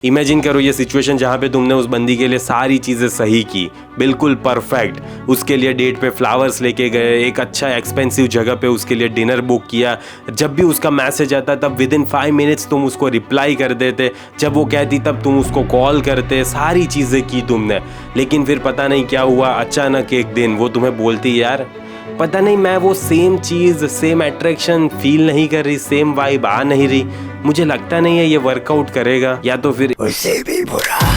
Imagine करो ये situation जहाँ पे तुमने उस बंदी के लिए सारी चीज़ें सही की, बिल्कुल परफेक्ट, उसके लिए डेट पे फ्लावर्स लेके गए, एक अच्छा एक्सपेंसिव जगह पे उसके लिए डिनर बुक किया, जब भी उसका मैसेज आता तब विद इन 5 मिनट्स तुम उसको रिप्लाई कर देते, जब वो कहती तब तुम उसको कॉल करते, सारी चीज़ें की तुमने। लेकिन फिर पता नहीं क्या हुआ, अचानक एक दिन वो तुम्हें बोलती यार पता नहीं मैं वो सेम चीज़, सेम अट्रैक्शन फील नहीं कर रही, सेम वाइब आ नहीं रही, मुझे लगता नहीं है ये वर्कआउट करेगा, या तो फिर उससे भी बुरा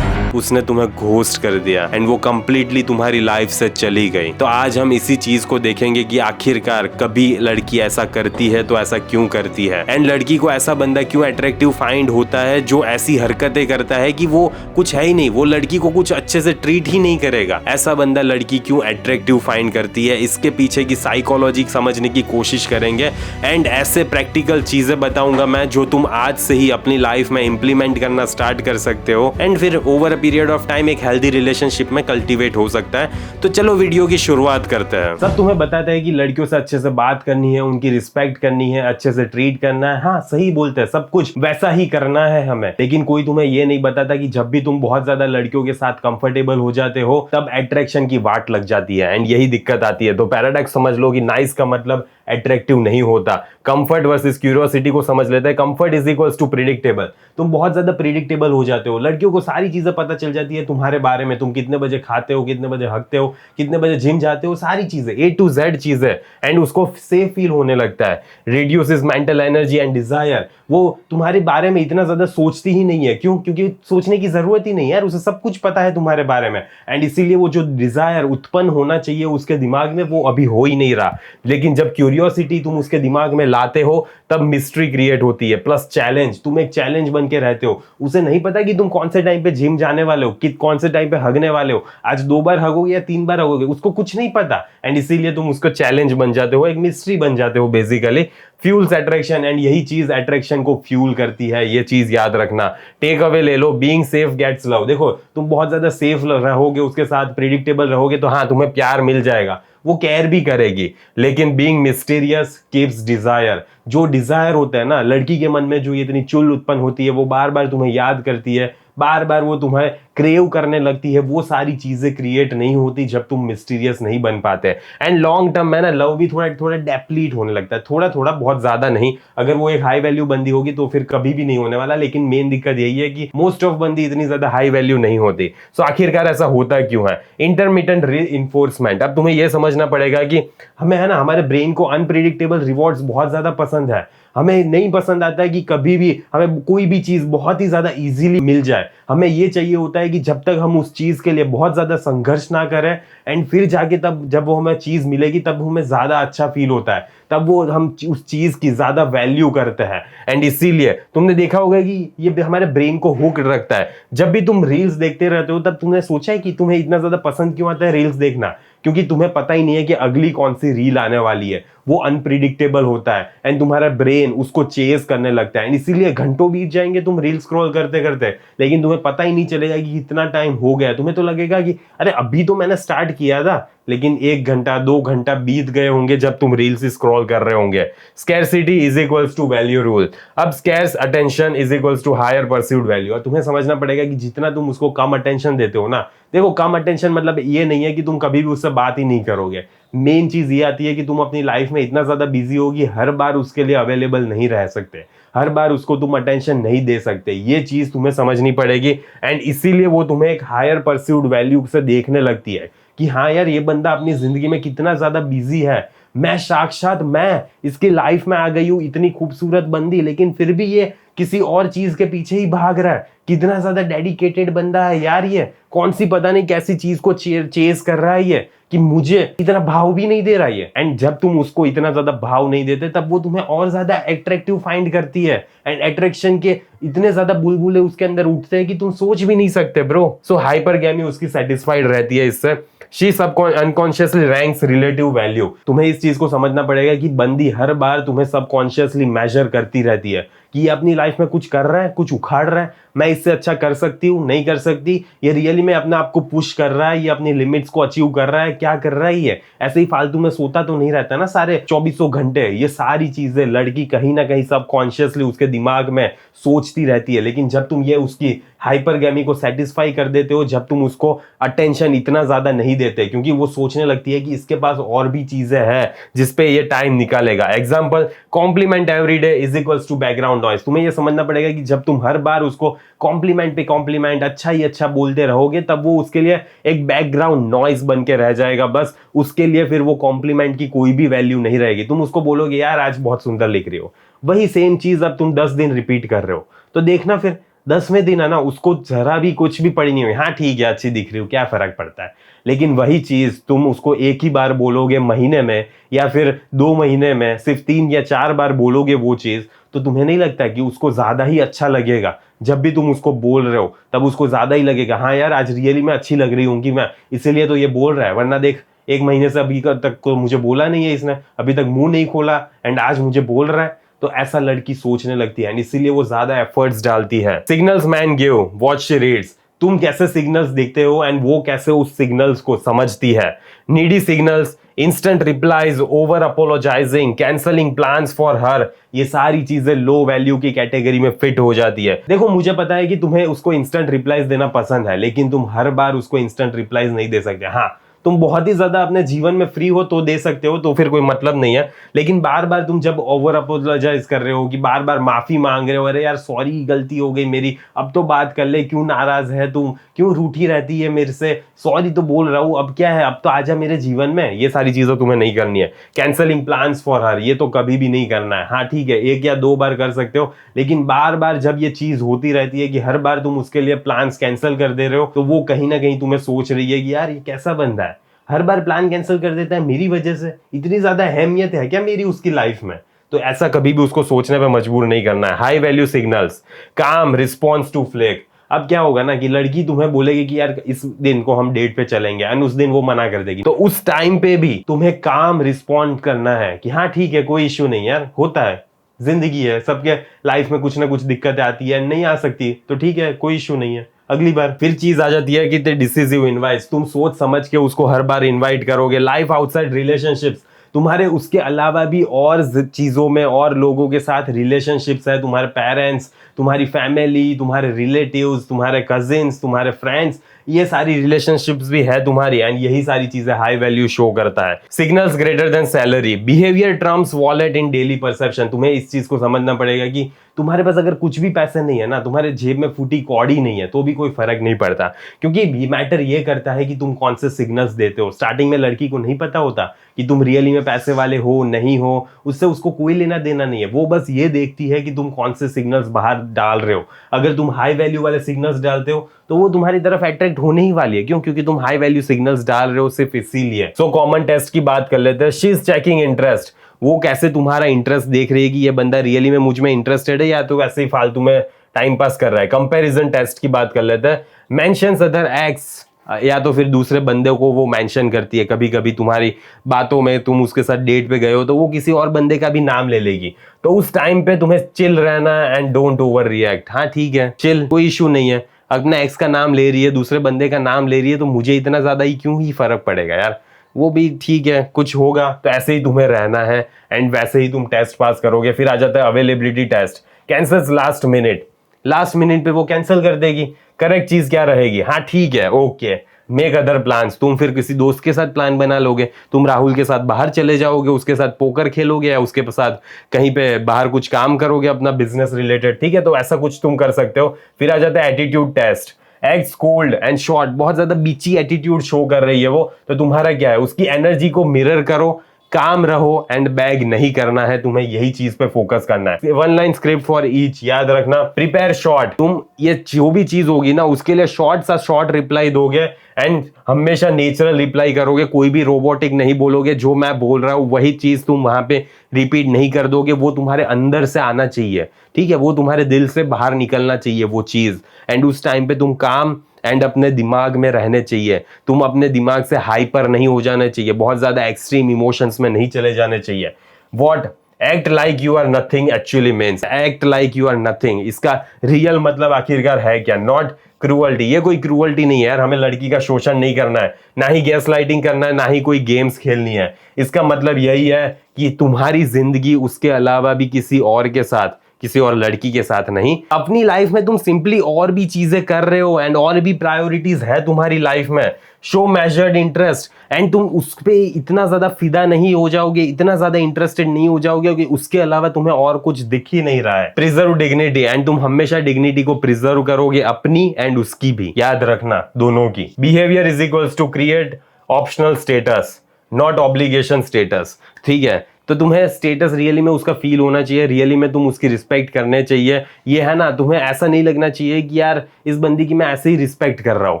उसने तुम्हें घोस्ट कर दिया एंड वो कंप्लीटली तुम्हारी लाइफ से चली गई। तो आज हम इसी चीज को देखेंगे कि आखिरकार कभी लड़की ऐसा करती है तो ऐसा क्यों करती है, एंड लड़की को ऐसा बंदा क्यों अट्रैक्टिव फाइंड होता है जो ऐसी हरकतें करता है कि वो कुछ है ही नहीं, वो लड़की को कुछ अच्छे से ट्रीट ही नहीं करेगा। ऐसा बंदा लड़की क्यों अट्रैक्टिव फाइंड करती है, इसके पीछे की साइकोलॉजी समझने की कोशिश करेंगे एंड ऐसे प्रैक्टिकल चीजें बताऊंगा मैं जो तुम आज से ही अपनी लाइफ में इंप्लीमेंट करना स्टार्ट कर सकते हो एंड फिर ओवर पीरियड ऑफ टाइम एक हेल्दी रिलेशनशिप में कल्टीवेट हो सकता है। तो चलो वीडियो की शुरुआत करते हैं। सब तुम्हें बताता है कि लड़कियों से अच्छे से बात करनी है, उनकी रिस्पेक्ट करनी है, अच्छे से ट्रीट करना है। हाँ सही बोलते हैं, सब कुछ वैसा ही करना है हमें, लेकिन कोई तुम्हें ये नहीं बताता कि जब भी तुम बहुत ज्यादा लड़कियों के साथ कंफर्टेबल हो जाते हो तब अट्रैक्शन की वाट लग जाती है एंड यही दिक्कत आती है। तो पैराडॉक्स समझ लो कि नाइस का मतलब अट्रैक्टिव नहीं होता। कंफर्ट वर्सेस क्यूरियोसिटी को समझ लेते हैं। Comfort is equals to predictable. तुम बहुत ज्यादा प्रिडिक्टेबल हो जाते हो, लड़कियों को सारी चीजें पता चल जाती है तुम्हारे बारे में, तुम कितने बजे खाते हो, कितने बजे हगते हो, कितने बजे जिम जाते हो, सारी चीजें A to Z चीजें, एंड उसको सेफ फील होने लगता है। Reduces mental energy and desire. वो तुम्हारे बारे में इतना ज्यादा सोचती ही नहीं है। क्यों? क्योंकि सोचने की जरूरत ही नहीं है यार, उसे सब कुछ पता है तुम्हारे बारे में, एंड इसीलिए वो जो डिजायर उत्पन्न होना चाहिए उसके दिमाग में वो अभी हो ही नहीं रहा। लेकिन जब क्यूरियोसिटी तुम उसके दिमाग में लाते हो तब मिस्ट्री क्रिएट होती है, प्लस चैलेंज। तुम एक चैलेंज बन के रहते हो। उसे नहीं पता कि तुम कौन से टाइम पे जिम जाने वाले हो, कि कौन से टाइम पे हगने वाले हो, आज 2 बार हगोगे या 3 बार हगोगे, उसको कुछ नहीं पता, एंड इसीलिए तुम उसको चैलेंज बन जाते हो, एक मिस्ट्री बन जाते हो बेसिकली। फ्यूल्स अट्रैक्शन, एंड यही चीज अट्रैक्शन को फ्यूल करती है, ये चीज याद रखना। टेक अवे ले लो, बीइंग सेफ गेट्स लव। देखो तुम बहुत ज्यादा सेफ रहोगे उसके साथ, प्रिडिक्टेबल रहोगे तो हाँ तुम्हें प्यार मिल जाएगा, वो केयर भी करेगी, लेकिन बीइंग मिस्टीरियस कीप्स डिजायर। जो डिजायर होता है ना लड़की के मन में, जो ये इतनी चुल उत्पन्न होती है, वो बार बार तुम्हें याद करती है, बार बार वो तुम्हें क्रेव करने लगती है, वो सारी चीजें क्रिएट नहीं होती जब तुम मिस्टीरियस नहीं बन पाते। एंड लॉन्ग टर्म में ना लव भी थोड़ा थोड़ा डेप्लीट होने लगता है, थोड़ा थोड़ा, बहुत ज्यादा नहीं। अगर वो एक हाई वैल्यू बंदी होगी तो फिर कभी भी नहीं होने वाला, लेकिन मेन दिक्कत यही है कि मोस्ट ऑफ बंदी इतनी ज्यादा हाई वैल्यू नहीं होती। सो आखिरकार ऐसा होता क्यों है? Intermittent reinforcement. अब तुम्हें यह समझना पड़ेगा कि हमें है ना, हमारे ब्रेन को अनप्रिडिक्टेबल रिवॉर्ड्स बहुत ज्यादा पसंद है। हमें नहीं पसंद आता है कि कभी भी हमें कोई भी चीज बहुत ही ज्यादा इजीली मिल जाए। हमें ये चाहिए होता है कि जब तक हम उस चीज के लिए बहुत ज्यादा संघर्ष ना करें, एंड फिर जाके तब जब वो हमें चीज मिलेगी तब हमें ज्यादा अच्छा फील होता है, तब वो हम उस चीज की ज्यादा वैल्यू करते हैं। एंड इसीलिए तुमने देखा होगा कि ये हमारे ब्रेन को हुक रखता है। जब भी तुम रील्स देखते रहते हो तब तुमने सोचा है कि तुम्हें इतना ज्यादा पसंद क्यों आता है रील्स देखना? क्योंकि तुम्हें पता ही नहीं है कि अगली कौन सी रील आने वाली है। वो अनप्रिडिक्टेबल होता है एंड तुम्हारा ब्रेन उसको चेस करने लगता है, एंड इसीलिए घंटों बीत जाएंगे तुम रील स्क्रॉल करते करते, लेकिन तुम्हें पता ही नहीं चलेगा कि कितना टाइम हो गया। तुम्हें तो लगेगा कि अरे अभी तो मैंने स्टार्ट किया था, लेकिन 1 घंटा 2 घंटा बीत गए होंगे जब तुम रील्स स्क्रॉल कर रहे होंगे। Scarcity is equals to value rule. अब scarce attention is equals to higher perceived value. और तुम्हें समझना पड़ेगा कि जितना तुम उसको कम अटेंशन देते हो ना, देखो कम अटेंशन मतलब ये नहीं है कि तुम कभी भी उससे बात ही नहीं करोगे। मेन चीज ये आती है कि तुम अपनी लाइफ में इतना ज्यादा बिजी होगी, हर बार उसके लिए अवेलेबल नहीं रह सकते, हर बार उसको तुम अटेंशन नहीं दे सकते। ये चीज तुम्हें समझनी पड़ेगी, एंड इसीलिए वो तुम्हें एक हायर परसीव्ड वैल्यू से देखने लगती है कि हाँ यार ये बंदा अपनी जिंदगी में कितना ज्यादा बिजी है, मैं साक्षात मैं इसकी लाइफ में आ गई हूँ, इतनी खूबसूरत बंदी, लेकिन फिर भी ये किसी और चीज के पीछे ही भाग रहा है। कितना ज्यादा डेडिकेटेड बंदा है यार, ये कौन सी पता नहीं कैसी चीज को चेस कर रहा है ये, कि मुझे इतना भाव भी नहीं दे रहा है। एंड जब तुम उसको इतना ज्यादा भाव नहीं देते तब वो तुम्हें और ज्यादा अट्रैक्टिव फाइंड करती है, एंड अट्रैक्शन के इतने ज्यादा बुलबुले उसके अंदर उठते हैं कि तुम सोच भी नहीं सकते ब्रो। सो हाइपरगैमी उसकी सेटिस्फाइड रहती है इससे। She unconsciously ranks relative value. तुम्हें इस चीज को समझना पड़ेगा कि बंदी हर बार तुम्हें सबकॉन्शियसली मेजर करती रहती है कि ये अपनी लाइफ में कुछ कर रहा है, कुछ उखाड़ रहा है, मैं इससे अच्छा कर सकती हूँ, नहीं कर सकती, ये रियली में अपने आप को पुश कर रहा है, ये अपनी लिमिट्स को अचीव कर रहा है, क्या कर रहा है ये, ऐसे ही फालतू में सोता तो नहीं रहता ना सारे 2400 घंटे। ये सारी चीजें लड़की कहीं ना कहीं सबकॉन्शियसली उसके दिमाग में सोचती रहती है। लेकिन जब तुम ये उसकी हाइपरगैमी को सेटिस्फाई कर देते हो, जब तुम उसको अटेंशन इतना ज्यादा नहीं देते, क्योंकि वो सोचने लगती है कि इसके पास और भी चीजें हैं जिसपे ये टाइम निकालेगा। Example, compliment every day is equals to background noise. तुम्हें ये समझना पड़ेगा कि जब तुम हर बार उसको कॉम्प्लीमेंट पे कॉम्प्लीमेंट अच्छा ही अच्छा बोलते रहोगे, तब वो उसके लिए एक बैकग्राउंड नॉइस बन के रह जाएगा। बस उसके लिए फिर वो कॉम्प्लीमेंट की कोई भी वैल्यू नहीं रहेगी। तुम उसको बोलोगे यार आज बहुत सुंदर लिख रही हो, वही सेम चीज अब तुम 10 दिन रिपीट कर रहे हो, तो देखना फिर 10वें दिन है ना, उसको जरा भी कुछ भी पड़ी नहीं हुई, हाँ ठीक है अच्छी दिख रही हो, क्या फर्क पड़ता है। लेकिन वही चीज तुम उसको एक ही बार बोलोगे महीने में, या फिर 2 महीने में सिर्फ 3 या 4 बार बोलोगे वो चीज, तो तुम्हें नहीं लगता कि उसको ज्यादा ही अच्छा लगेगा। जब भी तुम उसको बोल रहे हो तब उसको ज्यादा ही लगेगा, हाँ यार आज रियली में अच्छी लग रही होंगी मैं, इसीलिए तो ये बोल रहा है, वरना देख 1 महीने से अभी तक को मुझे बोला नहीं है इसने, अभी तक मुंह नहीं खोला, एंड आज मुझे बोल रहा है। तो ऐसा लड़की सोचने लगती है, इसीलिए वो ज्यादा एफर्ट्स डालती है। Signals man give what she reads. तुम कैसे सिग्नल्स देखते हो एंड वो कैसे उस सिग्नल्स को समझती है। Needy signals, instant replies, over apologising, cancelling plans for her, ये सारी चीजें लो वैल्यू की कैटेगरी में फिट हो जाती है। देखो मुझे पता है कि तुम्हें उसको इंस्टेंट रिप्लाईज देना पसंद है, लेकिन तुम हर बार उसको इंस्टेंट रिप्लाईज नहीं दे सकते। हाँ तुम बहुत ही ज्यादा अपने जीवन में फ्री हो तो दे सकते हो, तो फिर कोई मतलब नहीं है। लेकिन बार बार तुम जब ओवर अपोलोजाइज कर रहे हो, कि बार बार माफी मांग रहे हो, अरे यार सॉरी गलती हो गई मेरी, अब तो बात कर ले, क्यों नाराज है तुम, क्यों रूठी रहती है मेरे से, सॉरी तो बोल रहा हूं, अब क्या है, अब तो आजा मेरे जीवन में, ये सारी चीजें तुम्हें नहीं करनी है। कैंसलिंग प्लान्स फॉर हर, ये तो कभी भी नहीं करना है। हाँ ठीक है 1 या 2 बार कर सकते हो, लेकिन बार बार जब ये चीज होती रहती है कि हर बार तुम उसके लिए प्लान्स कैंसिल कर दे रहे हो, तो वो कहीं ना कहीं तुम्हें सोच रही है कि यार ये कैसा बंदा है, हर बार प्लान कैंसिल कर देता है मेरी वजह से, इतनी ज्यादा अहमियत है क्या मेरी उसकी लाइफ में। तो ऐसा कभी भी उसको सोचने पे मजबूर नहीं करना है। हाई वैल्यू सिग्नल्स, काम रिस्पॉन्स टू फ्लेक। अब क्या होगा ना कि लड़की तुम्हें बोलेगी कि यार इस दिन को हम डेट पे चलेंगे, एंड उस दिन वो मना कर देगी, तो उस टाइम पे भी तुम्हें काम रिस्पॉन्ड करना है कि हाँ ठीक है कोई इश्यू नहीं यार, होता है, जिंदगी है, सबके लाइफ में कुछ ना कुछ दिक्कतें आती है, नहीं आ सकती तो ठीक है कोई इश्यू नहीं है, अगली बार। फिर चीज आ जाती है कि डिसिसिव इनवाइट्स, तुम सोच समझ के उसको हर बार इनवाइट करोगे। लाइफ आउटसाइड रिलेशनशिप्स, तुम्हारे उसके अलावा भी और चीजों में और लोगों के साथ रिलेशनशिप्स है, तुम्हारे पेरेंट्स, तुम्हारी फैमिली, तुम्हारे रिलेटिव्स, तुम्हारे कजिन्स, तुम्हारे फ्रेंड्स, ये सारी रिलेशनशिप्स भी है तुम्हारी, एंड यही सारी चीजें हाई वैल्यू शो करता है। Signals greater than salary, behaviour Trump's wallet in daily perception. तुम्हें इस चीज को समझना पड़ेगा कि तुम्हारे पास अगर कुछ भी पैसे नहीं है ना, तुम्हारे जेब में फूटी कौड़ी नहीं है, तो भी कोई फर्क नहीं पड़ता, क्योंकि मैटर ये करता है कि तुम कौन से सिग्नल्स देते हो। स्टार्टिंग में लड़की को नहीं पता होता कि तुम रियली में पैसे वाले हो नहीं हो, उससे उसको कोई लेना देना नहीं है, वो बस ये देखती है कि तुम कौन से सिग्नल्स बाहर डाल रहे हो। अगर तुम हाई वैल्यू वाले सिग्नल्स डालते हो तो वो तुम्हारी तरफ अट्रैक्ट होने ही वाली है, क्यों, क्योंकि तुम हाई वैल्यू सिग्नल्स डाल रहे हो सिर्फ इसीलिए। सो कॉमन टेस्ट की बात कर लेते हैं। शी इज चेकिंग इंटरेस्ट, वो कैसे तुम्हारा इंटरेस्ट देख रही है कि ये बंदा रियली में मुझ में इंटरेस्टेड है या तो वैसे ही फालतू में टाइम पास कर रहा है। कंपैरिजन टेस्ट की बात कर लेते हैं। मेंशन्स अदर एक्स, या तो फिर दूसरे बंदे को वो मेंशन करती है, कभी कभी तुम्हारी बातों में, तुम उसके साथ डेट पे गए हो तो वो किसी और बंदे का भी नाम ले लेगी, तो उस टाइम पे तुम्हें चिल रहना एंड डोंट ओवर रिएक्ट। हाँ ठीक है चिल, कोई इशू नहीं है, अपना एक्स का नाम ले रही है, दूसरे बंदे का नाम ले रही है, तो मुझे इतना ज्यादा ही क्यों ही फर्क पड़ेगा यार, वो भी ठीक है, कुछ होगा तो ऐसे ही तुम्हें रहना है, एंड वैसे ही तुम टेस्ट पास करोगे। फिर आ जाता है availability test. Cancels last minute, last minute पे वो कैंसिल कर देगी। करेक्ट चीज क्या रहेगी, हाँ ठीक है ओके, मेक अदर प्लान्स, तुम फिर किसी दोस्त के साथ प्लान बना लोगे, तुम राहुल के साथ बाहर चले जाओगे, उसके साथ पोकर खेलोगे, या उसके साथ कहीं पे बाहर कुछ काम करोगे अपना बिजनेस रिलेटेड, ठीक है, तो ऐसा कुछ तुम कर सकते हो। फिर आ जाता है attitude test. Acts cold and short, बहुत ज्यादा बीची एटीट्यूड शो कर रही है वो, तो तुम्हारा क्या है, उसकी एनर्जी को मिरर करो, काम रहो एंड बैग नहीं करना है, तुम्हें यही चीज पे फोकस करना है। 1 लाइन स्क्रिप्ट फॉर ईच, याद रखना, प्रिपेयर शॉर्ट, तुम ये जो भी चीज होगी ना उसके लिए शॉर्ट सा शॉर्ट रिप्लाई दोगे, एंड हमेशा नेचुरल रिप्लाई करोगे, कोई भी रोबोटिक नहीं बोलोगे, जो मैं बोल रहा हूं वही चीज तुम वहां पे रिपीट नहीं कर दोगे, वो तुम्हारे अंदर से आना चाहिए, ठीक है, वो तुम्हारे दिल से बाहर निकलना चाहिए वो चीज, एंड उस टाइम पे तुम काम एंड अपने दिमाग में रहने चाहिए, तुम अपने दिमाग से हाइपर नहीं हो जाना चाहिए, बहुत ज्यादा एक्सट्रीम इमोशंस में नहीं चले जाने चाहिए। What act like you are nothing actually means, act like you are nothing, इसका रियल मतलब आखिरकार है क्या? Not cruelty. ये कोई क्रूअल्टी नहीं है यार, हमें लड़की का शोषण नहीं करना है, ना ही गैस लाइटिंग करना है, ना ही कोई गेम्स खेलनी है। इसका मतलब यही है कि तुम्हारी जिंदगी उसके अलावा भी किसी और के साथ, किसी और लड़की के साथ नहीं, अपनी लाइफ में तुम सिंपली और भी चीजें कर रहे हो एंड और भी प्रायोरिटीज है तुम्हारी लाइफ में। शो मेजर्ड इंटरेस्ट एंड तुम उस पे इतना ज्यादा फिदा नहीं हो जाओगे, इतना ज्यादा इंटरेस्टेड नहीं हो जाओगे कि उसके अलावा तुम्हें और कुछ दिख ही नहीं रहा है। प्रिजर्व डिग्निटी एंड तुम हमेशा डिग्निटी को प्रिजर्व करोगे, अपनी एंड उसकी भी, याद रखना दोनों की। Behaviour is equals to create optional status not obligation status, ठीक है? तो तुम्हें स्टेटस रियली में उसका फील होना चाहिए, रियली में तुम उसकी रिस्पेक्ट करने चाहिए, ये है ना? तुम्हें ऐसा नहीं लगना चाहिए कि यार इस बंदी की मैं ऐसे ही रिस्पेक्ट कर रहा हूँ,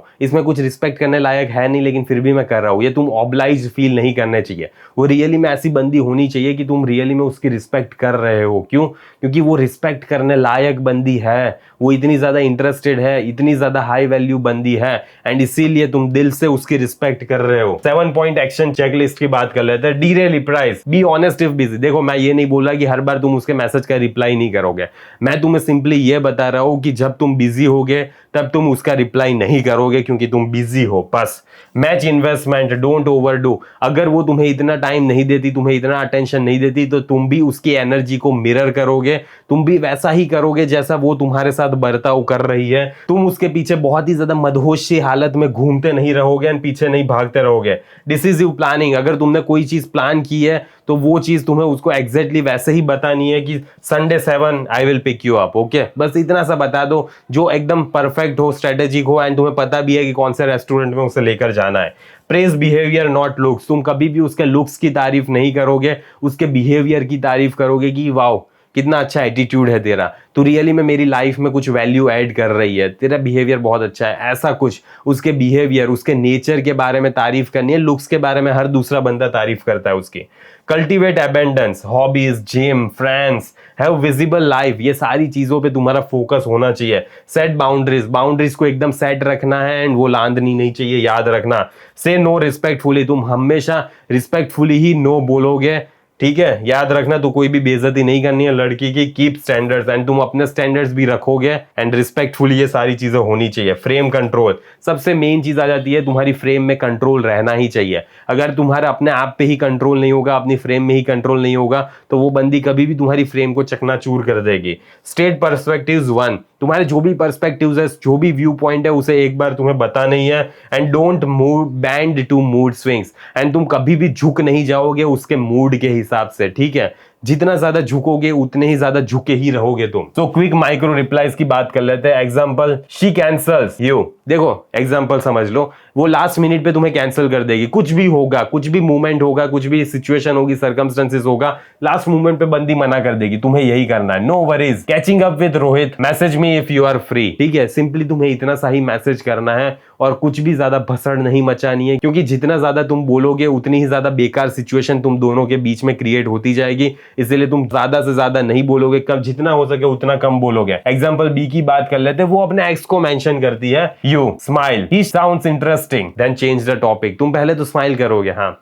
इसमें कुछ रिस्पेक्ट करने लायक है नहीं लेकिन फिर भी मैं कर रहा हूँ, ये तुम ऑब्लाइज फील नहीं करने चाहिए। वो रियली में ऐसी बंदी होनी चाहिए कि तुम रियली में उसकी रिस्पेक्ट कर रहे हो। क्यों? क्योंकि वो रिस्पेक्ट करने लायक बंदी है, वो इतनी ज्यादा इंटरेस्टेड है, इतनी ज्यादा हाई वैल्यू बंदी है एंड इसीलिए तुम दिल से उसकी रिस्पेक्ट कर रहे हो। 7 पॉइंट एक्शन चेकलिस्ट की बात कर लेते हैं। D replies, be honest if busy. देखो मैं ये नहीं बोला कि हर बार तुम उसके मैसेज का रिप्लाई नहीं करोगे, मैं तुम्हें सिंपली ये बता रहा हूं कि जब तुम बिजी होगे तब तुम उसका रिप्लाई नहीं करोगे क्योंकि तुम बिजी हो। बस मैच इन्वेस्टमेंट, डोंट ओवरडू। अगर वो तुम्हें इतना टाइम नहीं देती, तुम्हें इतना अटेंशन नहीं देती, तो तुम भी उसकी एनर्जी को मिरर करोगे, तुम भी वैसा ही करोगे जैसा वो तुम्हारे साथ बर्ताव कर रही है। तुम उसके पीछे बहुत ही ज्यादा मदहोश सी हालत में घूमते नहीं रहोगे एंड पीछे नहीं भागते रहोगे। डिसिसिव प्लानिंग, अगर तुमने कोई चीज प्लान की है तो वो चीज तुम्हें उसको एग्जैक्टली वैसे ही बतानी है कि Sunday 7 I will pick you up, okay? बस इतना सा बता दो जो एकदम परफेक्ट हो, स्ट्रेटेजिक हो एंड तुम्हें पता भी है कि कौन से रेस्टोरेंट में उसे लेकर जाना है। प्रेज बिहेवियर नॉट लुक्स, तुम कभी भी उसके लुक्स की तारीफ नहीं करोगे, उसके बिहेवियर की तारीफ करोगे कि वाओ कितना अच्छा एटीट्यूड है तेरा, तू रियली में मेरी लाइफ में कुछ वैल्यू ऐड कर रही है, तेरा बिहेवियर बहुत अच्छा है, ऐसा कुछ उसके बिहेवियर, उसके नेचर के बारे में तारीफ करनी है। लुक्स के बारे में हर दूसरा बंदा तारीफ करता है उसकी। Cultivate abundance, hobbies, gym, friends, have visible life, ये सारी चीजों पे तुम्हारा फोकस होना चाहिए। सेट बाउंड्रीज, बाउंड्रीज को एकदम सेट रखना है एंड वो लांदनी नहीं चाहिए, याद रखना। से नो रिस्पेक्टफुली, तुम हमेशा रिस्पेक्टफुली ही नो बोलोगे, ठीक है? याद रखना, तो कोई भी बेइज्जती नहीं करनी है लड़की की। कीप स्टैंडर्ड्स एंड तुम अपने स्टैंडर्ड्स भी रखोगे एंड रिस्पेक्टफुली, ये सारी चीजें होनी चाहिए। फ्रेम कंट्रोल, सबसे मेन चीज आ जाती है, तुम्हारी फ्रेम में कंट्रोल रहना ही चाहिए। अगर तुम्हारा अपने आप पे ही कंट्रोल नहीं होगा, अपनी फ्रेम में ही कंट्रोल नहीं होगा, तो वो बंदी कभी भी तुम्हारी फ्रेम को चकनाचूर कर देगी। स्टेट पर्सपेक्टिव्स 1, तुम्हारे जो भी पर्सपेक्टिव्स है, जो भी व्यू पॉइंट है, उसे एक बार तुम्हें बताना ही है। And don't move bend to mood swings, and तुम कभी भी झुक नहीं जाओगे उसके मूड के हिसाब से, ठीक है? जितना ज्यादा झुकोगे उतने ही ज्यादा झुके ही रहोगे तुम। तो क्विक माइक्रो रिप्लाईज की बात कर लेते हैं। Example, she cancels you. देखो एग्जांपल समझ लो, वो लास्ट मिनट पे तुम्हें कैंसिल कर देगी। कुछ भी होगा, कुछ भी मूवमेंट होगा, कुछ भी सिचुएशन होगी, सर्कमस्टेंसेस होगा, लास्ट मोमेंट पे बंदी मना कर देगी। तुम्हें यही करना है। No worries, catching up with Rohit, message me if you are free, ठीक है? सिंपली तुम्हें इतना सा ही मैसेज करना है और कुछ भी ज्यादा भसड़ नहीं मचानी है, क्योंकि जितना ज्यादा तुम बोलोगे उतनी ही ज्यादा बेकार सिचुएशन तुम दोनों के बीच में क्रिएट होती जाएगी। इसलिए तुम ज्यादा से ज्यादा नहीं बोलोगे, कम जितना हो सके उतना कम बोलोगे। एग्जांपल बी की बात कर लेते हैं। वो अपने एक्स को मेंशन करती है, you smile, he sounds interesting, then change the topic. तुम पहले तो स्माइल करोगे, हाँ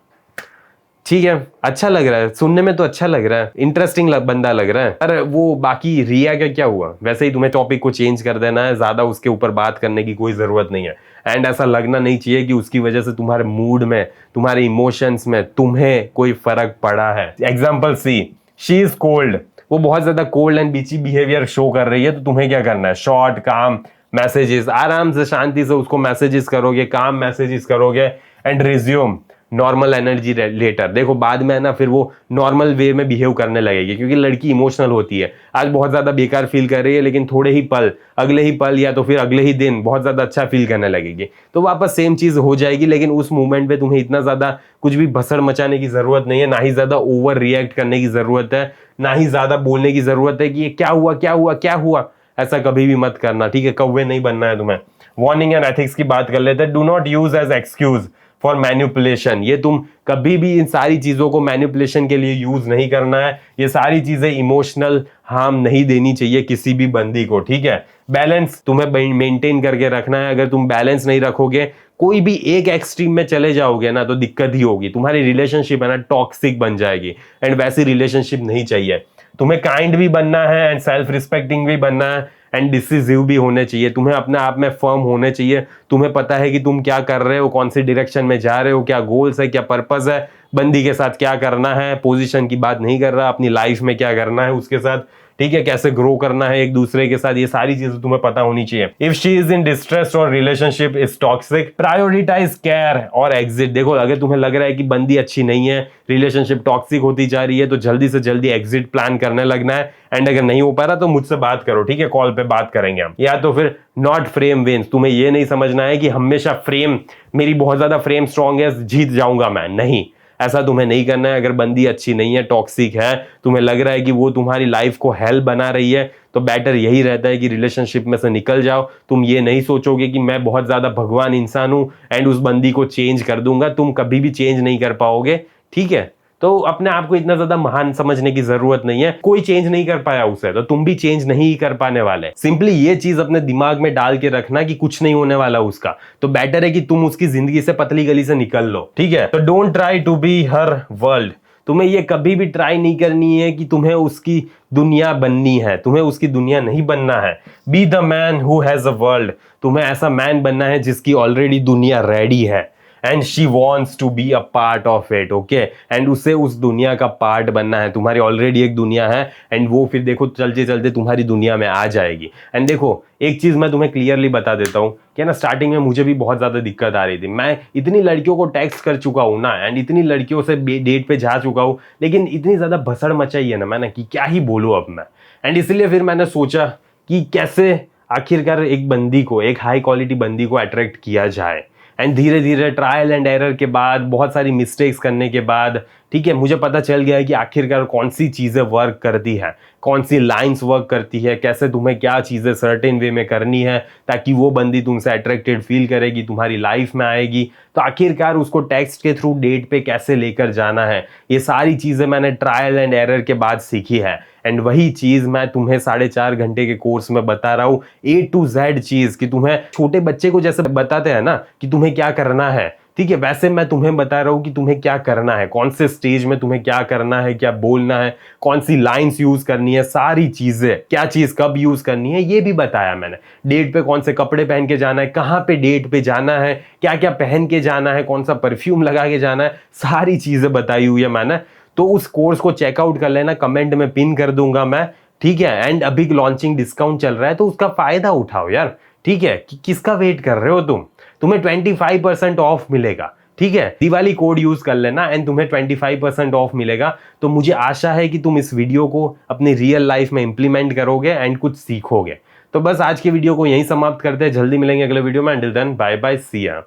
ठीक है, अच्छा लग रहा है, सुनने में तो अच्छा लग रहा है, इंटरेस्टिंग बंदा लग रहा है। पर वो बाकी रिया का क्या हुआ? वैसे ही तुम्हें टॉपिक को चेंज कर देना है, ज्यादा उसके ऊपर बात करने की कोई जरूरत नहीं है। एंड ऐसा लगना नहीं चाहिए कि उसकी वजह से तुम्हारे मूड में, तुम्हारे इमोशंस में तुम्हें कोई फर्क पड़ा है। Example C, she is cold, वो बहुत ज्यादा cold and bitchy behaviour show कर रही है, तो तुम्हें क्या करना है? शॉर्ट काम मैसेजेस, आराम से शांति से उसको मैसेजेस करोगे, काम मैसेजेस करोगे and resume normal energy later. देखो बाद में है ना, फिर वो नॉर्मल वे में बिहेव करने लगेगी, क्योंकि लड़की इमोशनल होती है। आज बहुत ज्यादा बेकार फील कर रही है, लेकिन थोड़े ही पल, अगले ही पल या तो फिर अगले ही दिन बहुत ज्यादा अच्छा फील करने लगेगी, तो वापस सेम चीज हो जाएगी। लेकिन उस मोमेंट पे तुम्हें इतना ज्यादा कुछ भी भसड़ मचाने की जरूरत नहीं है, ना ही ज्यादा ओवर रिएक्ट करने की जरूरत है, ना ही ज्यादा बोलने की जरूरत है कि ये क्या हुआ क्या हुआ क्या हुआ। ऐसा कभी भी मत करना, ठीक है? कौवे नहीं बनना है तुम्हें। वार्निंग एंड एथिक्स की बात कर लेते हैं। Do not use as excuse for manipulation, ये तुम कभी भी इन सारी चीजों को मैन्युपुलेशन के लिए यूज नहीं करना है। ये सारी चीजें इमोशनल हार्म नहीं देनी चाहिए किसी भी बंदी को, ठीक है? बैलेंस तुम्हें मेंटेन करके रखना है। अगर तुम बैलेंस नहीं रखोगे, कोई भी एक एक्सट्रीम में चले जाओगे ना तो दिक्कत ही होगी, तुम्हारी रिलेशनशिप है ना टॉक्सिक बन जाएगी। एंड वैसी रिलेशनशिप नहीं चाहिए। तुम्हें काइंड भी बनना है एंड सेल्फ रिस्पेक्टिंग भी बनना है एंड डिसिसिव भी होने चाहिए। तुम्हें अपने आप में फर्म होने चाहिए। तुम्हें पता है कि तुम क्या कर रहे हो, कौन सी डायरेक्शन में जा रहे हो, क्या गोल्स है, क्या पर्पस है, बंदी के साथ क्या करना है। पोजीशन की बात नहीं कर रहा, अपनी लाइफ में क्या करना है उसके साथ, ठीक है, कैसे ग्रो करना है एक दूसरे के साथ, ये सारी चीजें तुम्हें पता होनी चाहिए। If she is in distress और relationship is toxic, prioritize care और एग्जिट। देखो अगर तुम्हें लग रहा है कि बंदी अच्छी नहीं है, रिलेशनशिप टॉक्सिक होती जा रही है, तो जल्दी से जल्दी एग्जिट प्लान करने लगना है। एंड अगर नहीं हो पा रहा तो मुझसे बात करो, ठीक है, कॉल पे बात करेंगे हम। या तो फिर नॉट फ्रेम विंस, तुम्हें ये नहीं समझना है कि हमेशा फ्रेम, मेरी बहुत ज्यादा फ्रेम स्ट्रांग है, जीत जाऊंगा मैं, नहीं, ऐसा तुम्हें नहीं करना है। अगर बंदी अच्छी नहीं है, टॉक्सिक है, तुम्हें लग रहा है कि वो तुम्हारी लाइफ को हेल बना रही है, तो बेटर यही रहता है कि रिलेशनशिप में से निकल जाओ। तुम ये नहीं सोचोगे कि मैं बहुत ज्यादा भगवान इंसान हूं एंड उस बंदी को चेंज कर दूंगा, तुम कभी भी चेंज नहीं कर पाओगे, ठीक है। तो अपने आप को इतना ज्यादा महान समझने की जरूरत नहीं है। कोई चेंज नहीं कर पाया उसे, तो तुम भी चेंज नहीं कर पाने वाले। सिंपली ये चीज अपने दिमाग में डाल के रखना कि कुछ नहीं होने वाला उसका, तो बेटर है कि तुम उसकी जिंदगी से पतली गली से निकल लो, ठीक है। तो don't try to be her world. तुम्हें ये कभी भी ट्राई नहीं करनी है कि तुम्हें उसकी दुनिया बननी है, तुम्हें उसकी दुनिया नहीं बनना है। Be the man who has a world. तुम्हें ऐसा मैन बनना है जिसकी ऑलरेडी दुनिया रेडी है and she wants to be a part of it, okay. And उसे उस दुनिया का पार्ट बनना है। तुम्हारी ऑलरेडी एक दुनिया है एंड वो फिर देखो चलते चलते तुम्हारी दुनिया में आ जाएगी। एंड देखो एक चीज मैं तुम्हें क्लियरली बता देता हूँ कि ना, स्टार्टिंग में मुझे भी बहुत ज्यादा दिक्कत आ रही थी। मैं इतनी लड़कियों को टेक्स्ट कर चुका हूँ ना एंड इतनी लड़कियों से डेट पे जा चुका हूँ, लेकिन इतनी ज्यादा भसड़ मचाई है ना मैंने कि क्या ही बोलूँ अब मैं। एंड इसलिए फिर मैंने सोचा कि कैसे आखिरकार एक बंदी को, एक हाई क्वालिटी बंदी को अट्रैक्ट किया जाए। एंड धीरे धीरे ट्रायल एंड एरर के बाद, बहुत सारी मिस्टेक्स करने के बाद, ठीक है, मुझे पता चल गया है कि आखिरकार कौन सी चीज़ें वर्क करती है, कौन सी लाइंस वर्क करती है, कैसे तुम्हें क्या चीज़ें सर्टेन वे में करनी है ताकि वो बंदी तुमसे अट्रैक्टेड फील करेगी, तुम्हारी लाइफ में आएगी। तो आखिरकार उसको टेक्स्ट के थ्रू डेट पे कैसे लेकर जाना है, ये सारी चीज़ें मैंने ट्रायल एंड एरर के बाद सीखी है। एंड वही चीज़ मैं तुम्हें 4.5 घंटे के कोर्स में बता रहा हूँ, A to Z चीज़, कि तुम्हें छोटे बच्चे को जैसे बताते हैं ना कि तुम्हें क्या करना है, ठीक है, वैसे मैं तुम्हें बता रहा हूँ कि तुम्हें क्या करना है, कौन से स्टेज में तुम्हें क्या करना है, क्या बोलना है, कौन सी लाइंस यूज करनी है, सारी चीजें, क्या चीज कब यूज करनी है, ये भी बताया मैंने। डेट पे कौन से कपड़े पहन के जाना है, कहाँ पे डेट पे जाना है, क्या क्या पहन के जाना है, कौन सा परफ्यूम लगा के जाना है, सारी चीजें बताई हुई है मैंने। तो उस कोर्स को चेकआउट कर लेना, कमेंट में पिन कर दूंगा मैं, ठीक है। एंड अभी लॉन्चिंग डिस्काउंट चल रहा है तो उसका फायदा उठाओ यार, ठीक है। किसका वेट कर रहे हो तुम्हें 25% ऑफ मिलेगा, ठीक है। दिवाली कोड यूज कर लेना एंड तुम्हें 25% ऑफ मिलेगा। तो मुझे आशा है कि तुम इस वीडियो को अपनी रियल लाइफ में इंप्लीमेंट करोगे एंड कुछ सीखोगे। तो बस आज के वीडियो को यहीं समाप्त करते हैं, जल्दी मिलेंगे अगले वीडियो में। अंटिल देन बाय बाय, सी या।